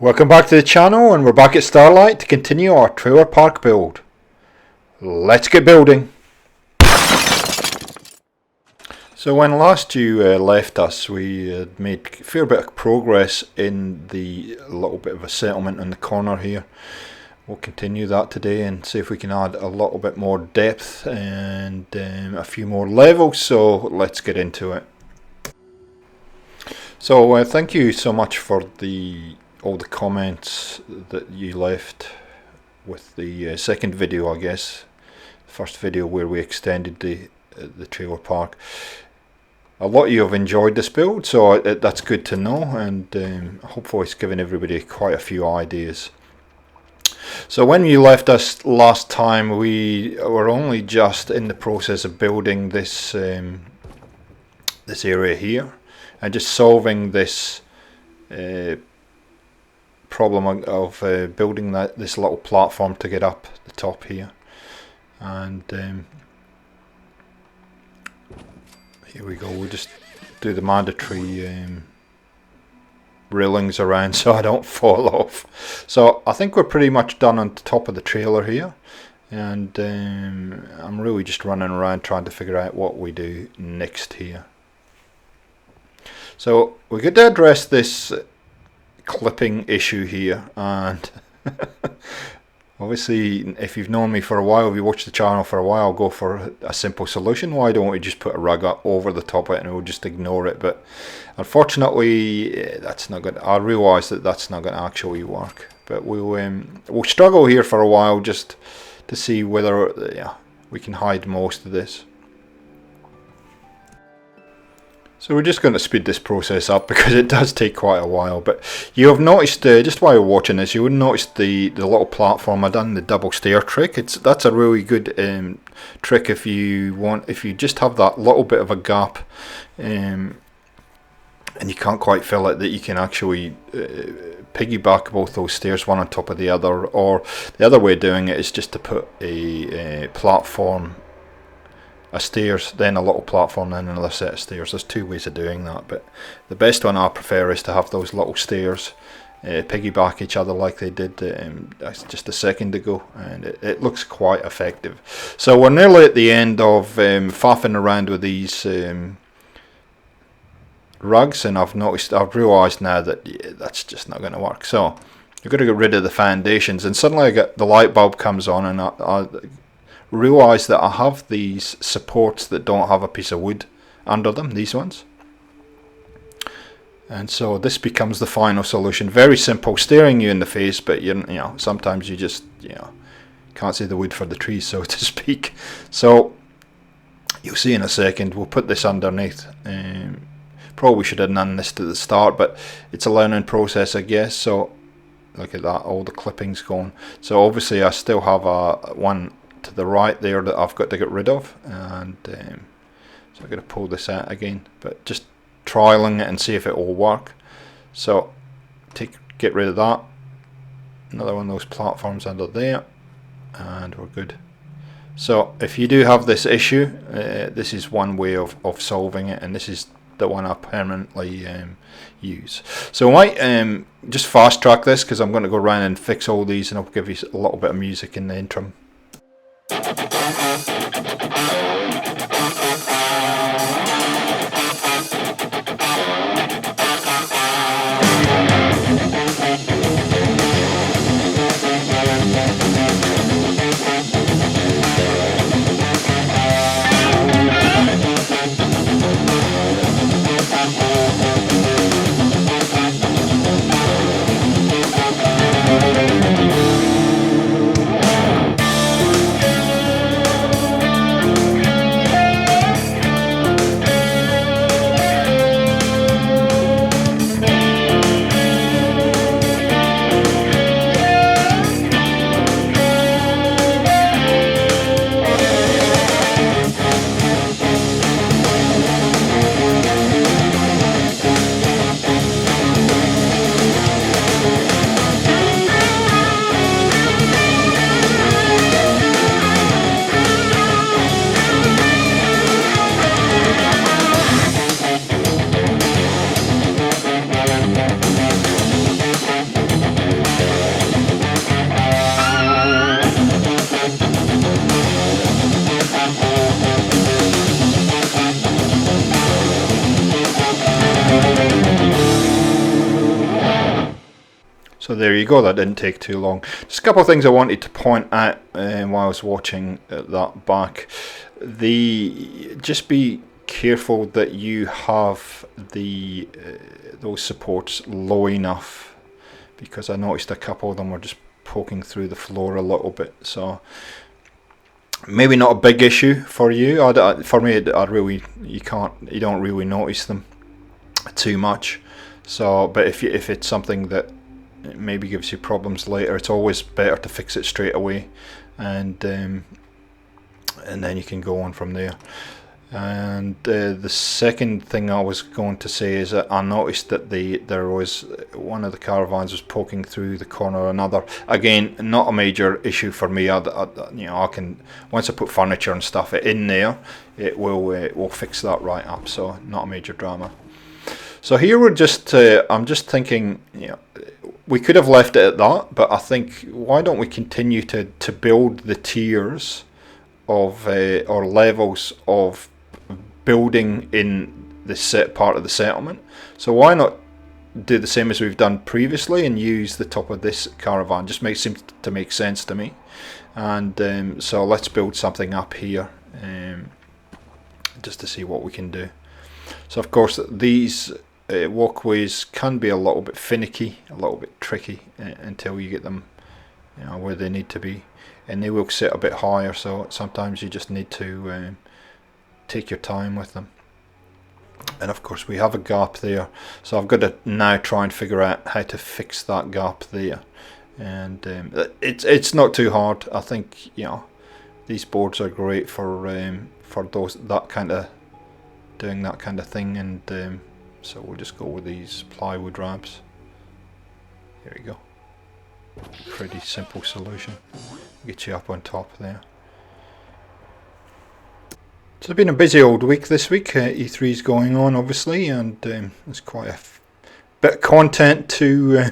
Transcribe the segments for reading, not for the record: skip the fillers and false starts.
Welcome back to the channel, and we're back at Starlight to continue our trailer park build. Let's get building. So when last you left us, we had made a fair bit of progress in the little bit of a settlement in the corner here. We'll continue that today and see if we can add a little bit more depth and a few more levels, so let's get into it. So thank you so much for all the comments that you left with the second video, I guess. The first video where we extended the trailer park. A lot of you have enjoyed this build, so that's good to know, and hopefully it's given everybody quite a few ideas. So when you left us last time, we were only just in the process of building this this area here and just solving this problem of building this little platform to get up the top here. And here we go, we'll just do the mandatory railings around so I don't fall off. So I think we're pretty much done on the top of the trailer here, and I'm really just running around trying to figure out what we do next here. So we're going to address this clipping issue here, and obviously if you've known me for a while, if you watch the channel for a while, I'll go for a simple solution. Why don't we just put a rug up over the top of it and we'll just ignore it? But unfortunately that's not good. I realise that that's not going to actually work, but we'll struggle here for a while just to see whether we can hide most of this. So we're just going to speed this process up because it does take quite a while. But you have noticed, just while you're watching this, you would notice the little platform. I've done the double stair trick. That's a really good trick if you just have that little bit of a gap and you can't quite fill it, that you can actually piggyback both those stairs, one on top of the other. Or the other way of doing it is just to put a platform, a stairs, then a little platform, then another set of stairs. There's two ways of doing that, but the best one I prefer is to have those little stairs piggyback each other like they did just a second ago, and it looks quite effective. So we're nearly at the end of faffing around with these rugs, and I've realised now that that's just not going to work. So you've got to get rid of the foundations, and suddenly I get the light bulb comes on, and I realise that I have these supports that don't have a piece of wood under them, these ones. And so this becomes the final solution. Very simple, staring you in the face, but you know sometimes you just can't see the wood for the trees, so to speak. So you'll see in a second. We'll put this underneath. Probably should have done this to the start, but it's a learning process, I guess. So look at that, all the clippings gone. So obviously I still have one to the right there that I've got to get rid of, and so I'm going to pull this out again, but just trialing it and see if it will work. So get rid of that, another one of those platforms under there, and we're good. So if you do have this issue, this is one way of solving it, and this is the one I permanently use. So I might just fast track this because I'm going to go around and fix all these, and I'll give you a little bit of music in the interim. So there you go, that didn't take too long. Just a couple of things I wanted to point out while I was watching that back. Just be careful that you have those supports low enough, because I noticed a couple of them were just poking through the floor a little bit. So maybe not a big issue for you. For me, you don't really notice them too much. So, but if it's something that maybe gives you problems later, it's always better to fix it straight away, and then you can go on from there. And the second thing I was going to say is that I noticed that there was one of the caravans was poking through the corner of another. Again, not a major issue for me. I can, once I put furniture and stuff in there, it will fix that right up. So not a major drama. So here we're just I'm just thinking, we could have left it at that, but I think, why don't we continue to build the tiers of or levels of building in the set part of the settlement. So why not do the same as we've done previously and use the top of this caravan? Just seems to make sense to me. And so let's build something up here, just to see what we can do. So of course these walkways can be a little bit finicky, a little bit tricky until you get them where they need to be, and they will sit a bit higher, so sometimes you just need to take your time with them. And of course we have a gap there, so I've got to now try and figure out how to fix that gap there. And it's not too hard. I think these boards are great for doing that kind of thing. And so we'll just go with these plywood ramps. Here we go. Pretty simple solution. Get you up on top there. So it's been a busy old week this week. E3's going on, obviously, and there's quite a bit of content to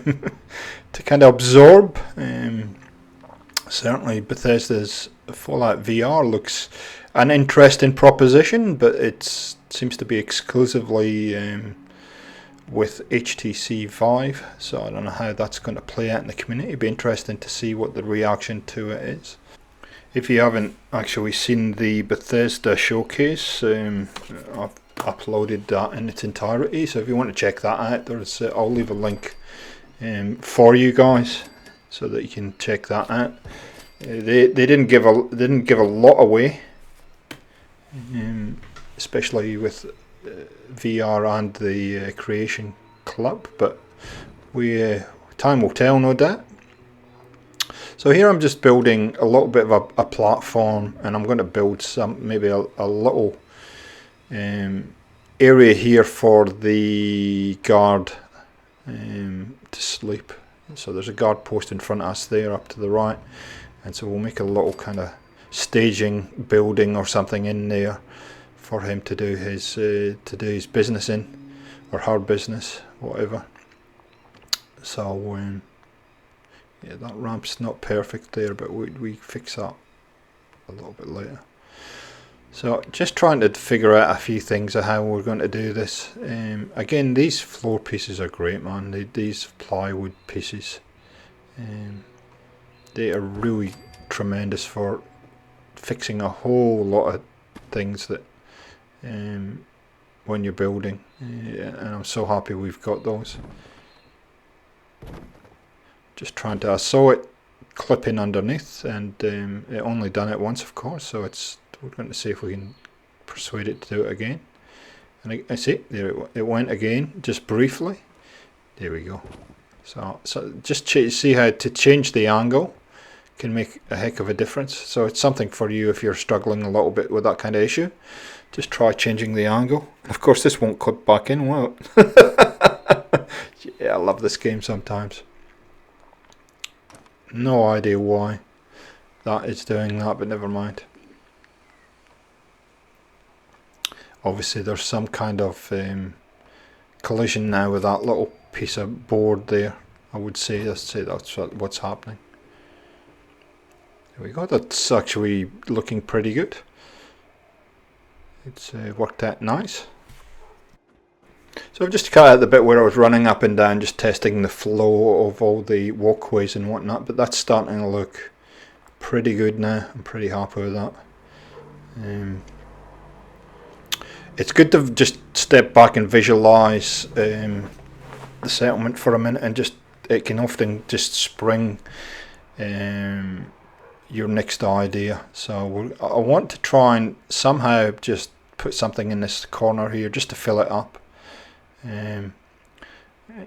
to kind of absorb. Certainly Bethesda's Fallout VR looks an interesting proposition, but it seems to be exclusively with HTC Vive, so I don't know how that's going to play out in the community. It'd be interesting to see what the reaction to it is. If you haven't actually seen the Bethesda showcase, I've uploaded that in its entirety, so if you want to check that out, I'll leave a link for you guys so that you can check that out. They didn't give a lot away, especially with VR and the Creation Club, but time will tell, no doubt. So here I'm just building a little bit of a platform, and I'm going to build maybe a little area here for the guard to sleep. So there's a guard post in front of us there up to the right, and so we'll make a little kind of staging building or something in there for him to do his business in, or her business, whatever. So yeah, that ramp's not perfect there, but we fix that a little bit later. So just trying to figure out a few things of how we're going to do this. Again, these floor pieces are great, man. These plywood pieces, they are really tremendous for fixing a whole lot of things that when you're building, and I'm so happy we've got those. Just trying to, I saw it clipping underneath, and it only done it once, of course, so we're going to see if we can persuade it to do it again. And I see, there it went again, just briefly. There we go. So just see how to change the angle can make a heck of a difference. So it's something for you if you're struggling a little bit with that kind of issue. Just try changing the angle. Of course this won't clip back in, will it? Yeah, I love this game sometimes. No idea why that is doing that, but never mind. Obviously there's some kind of collision now with that little piece of board there. I would say that's what's happening. There we go, that's actually looking pretty good. It's worked out nice. So I've just cut out the bit where I was running up and down, just testing the flow of all the walkways and whatnot, but that's starting to look pretty good now. I'm pretty happy with that. It's good to just step back and visualize the settlement for a minute, and just it can often just spring your next idea. So I want to try and somehow just put something in this corner here just to fill it up.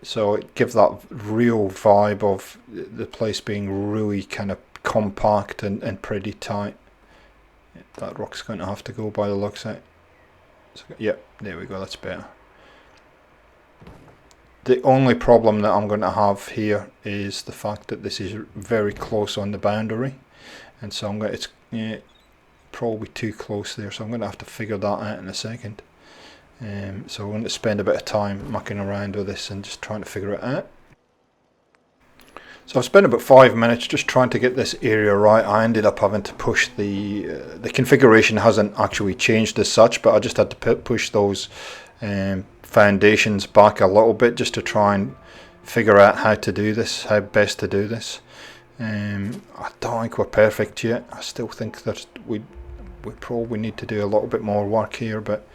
So it gives that real vibe of the place being really kind of compact and pretty tight. That rock's going to have to go by the looks of it. So, yep, there we go, that's better. The only problem that I'm going to have here is the fact that this is very close on the boundary, and so it's probably too close there, so I'm going to have to figure that out in a second. So I'm going to spend a bit of time mucking around with this and just trying to figure it out. So I've spent about 5 minutes just trying to get this area right. I ended up having to push the configuration hasn't actually changed as such, but I just had to push those foundations back a little bit just to try and figure out how to do this, how best to do this. I don't think we're perfect yet. I still think that we probably need to do a little bit more work here, but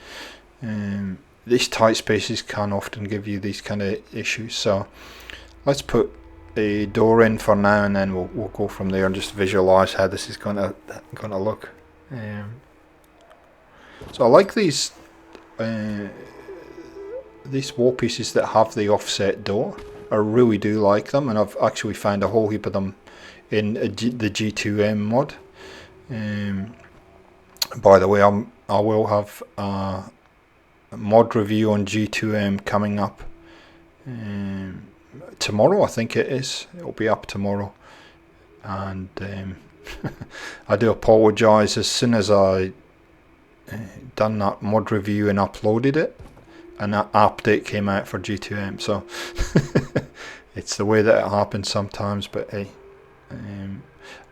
these tight spaces can often give you these kind of issues. So let's put a door in for now, and then we'll go from there and just visualize how this is gonna look. So I like these wall pieces that have the offset door. I really do like them, and I've actually found a whole heap of them in the G2M mod. By the way, I will have a mod review on G2M coming up tomorrow, I think it is. It'll be up tomorrow, and I do apologise. As soon as I done that mod review and uploaded it, an update came out for G2M, so it's the way that it happens sometimes. But hey,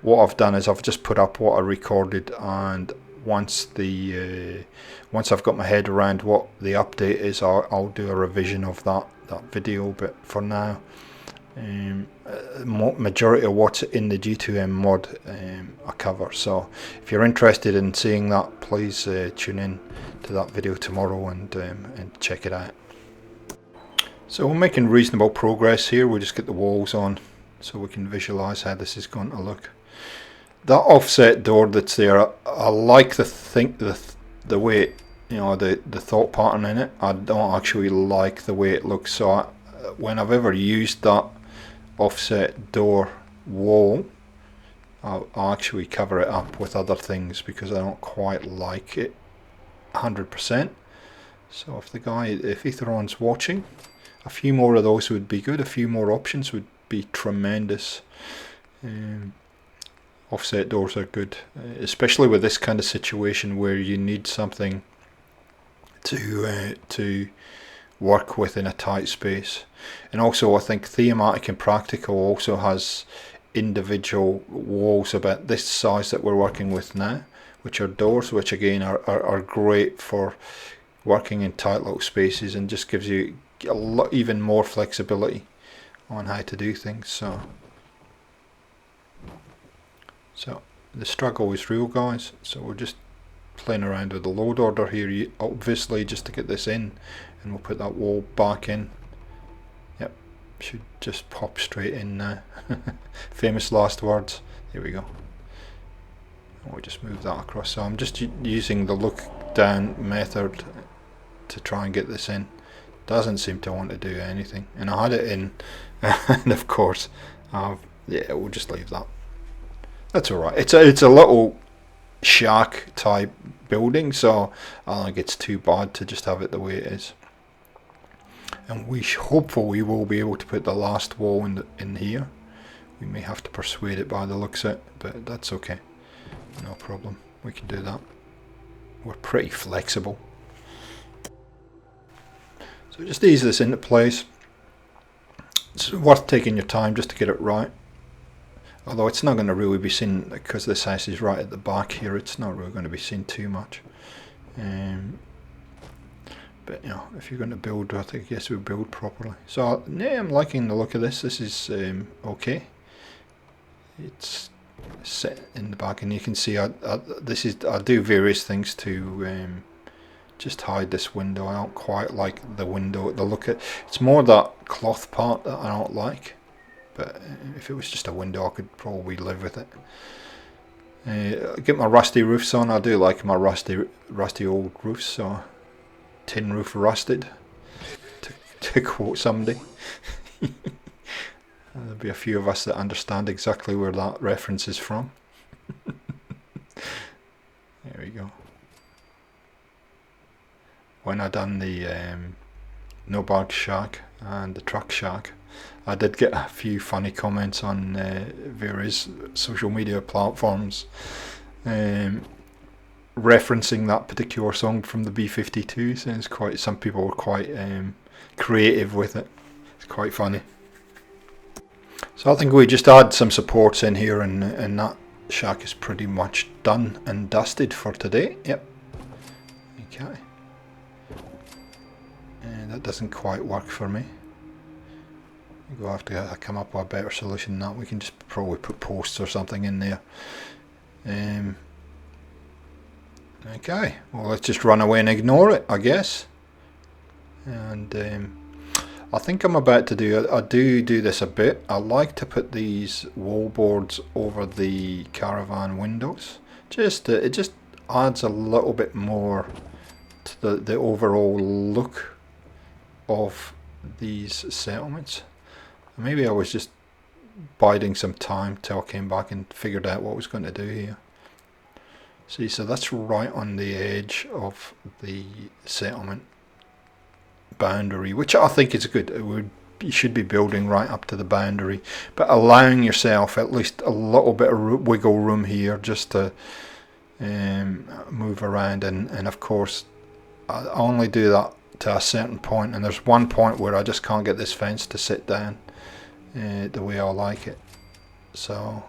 what I've done is I've just put up what I recorded, and once I've got my head around what the update is, I'll do a revision of that video. But for now, majority of what's in the G2M mod I cover. So if you're interested in seeing that, please tune in to that video tomorrow and check it out. So we're making reasonable progress here. We'll just get the walls on so we can visualize how this is going to look. That offset door that's there, I like the way the thought pattern in it. I don't actually like the way it looks. So when I've ever used that offset door wall, I'll actually cover it up with other things because I don't quite like it 100%. So if Etheron's watching, a few more of those would be good. A few more options would be tremendous. Offset doors are good, especially with this kind of situation where you need something to work with in a tight space. And also I think Thematic and Practical also has individual walls about this size that we're working with now, which are doors, which again are great for working in tight little spaces and just gives you a lot even more flexibility on how to do things. So the struggle is real, guys. So we're just playing around with the load order here, obviously, just to get this in, and we'll put that wall back in. Yep, should just pop straight in now. Famous last words. There we go. And we'll just move that across. So I'm just using the look down method to try and get this in. Doesn't seem to want to do anything, and I had it in, and of course, yeah, we'll just leave that. That's alright. It's a little shack type building, so I don't think it's too bad to just have it the way it is. And hopefully we will be able to put the last wall in here. We may have to persuade it by the looks of it, but that's okay. No problem. We can do that. We're pretty flexible. So just ease this into place. It's worth taking your time just to get it right. Although it's not going to really be seen, because this house is right at the back here, it's not really going to be seen too much. But you know, if you're going to build, I think yes, we build properly. So yeah, I'm liking the look of this. This is okay. It's set in the back, and you can see I do various things to just hide this window. I don't quite like the window. The look at it's more that cloth part that I don't like. But if it was just a window, I could probably live with it. Get my rusty roofs on. I do like my rusty old roofs. So tin roof rusted, to quote somebody. There'll be a few of us that understand exactly where that reference is from. There we go. When I done the no bark shack and the truck shack, I did get a few funny comments on various social media platforms referencing that particular song from the B-52s, and it's quite, some people were quite creative with it. It's quite funny. So I think we just add some supports in here, and that shack is pretty much done and dusted for today. Yep. Okay. And that doesn't quite work for me. We'll have to come up with a better solution than that. We can just probably put posts or something in there. Okay, well let's just run away and ignore it, I guess. And I think I'm about to do, I do this a bit. I like to put these wall boards over the caravan windows. It just adds a little bit more to the overall look of these settlements. Maybe I was just biding some time till I came back and figured out what I was going to do here. See, so that's right on the edge of the settlement boundary, which I think is good. You should be building right up to the boundary, but allowing yourself at least a little bit of wiggle room here just to move around. And of course, I only do that to a certain point, and there's one point where I just can't get this fence to sit down the way I like it. So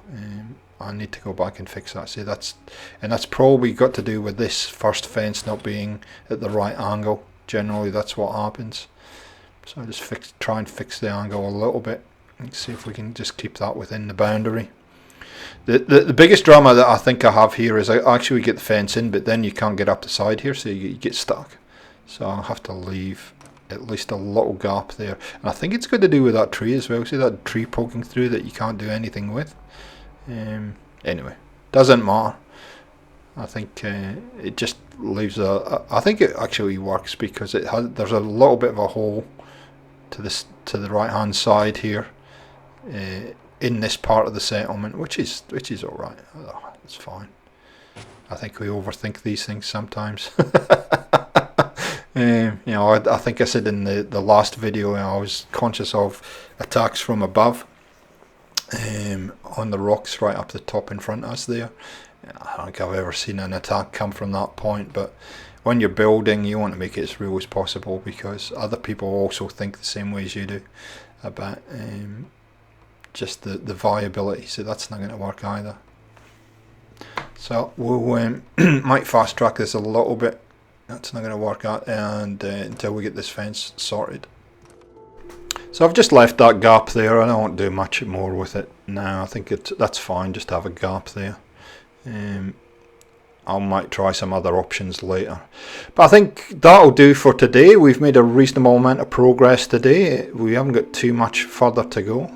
I need to go back and fix that. See, that's probably got to do with this first fence not being at the right angle. Generally that's what happens. So I just try and fix the angle a little bit and see if we can just keep that within the boundary. The biggest drama that I think I have here is I actually get the fence in, but then you can't get up the side here, so you get stuck. So I'll have to leave at least a little gap there, and I think it's got to do with that tree as well. See that tree poking through that you can't do anything with. Anyway, doesn't matter. I think it just leaves I think it actually works because there's a little bit of a hole to the right hand side here in this part of the settlement, which is all right. Oh, it's fine. I think we overthink these things sometimes. You know, I think I said in the last video, I was conscious of attacks from above on the rocks right up the top in front of us there. I don't think I've ever seen an attack come from that point, but when you're building, you want to make it as real as possible, because other people also think the same way as you do about just the viability, so that's not going to work either. So we'll might fast track this a little bit. That's not going to work out, and until we get this fence sorted. So I've just left that gap there. I don't do much more with it now. I think that's fine just to have a gap there. I might try some other options later, but I think that'll do for today. We've made a reasonable amount of progress today. We haven't got too much further to go,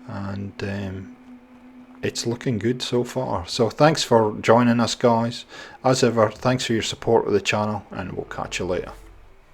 and it's looking good so far. So thanks for joining us, guys. As ever, thanks for your support of the channel, and we'll catch you later.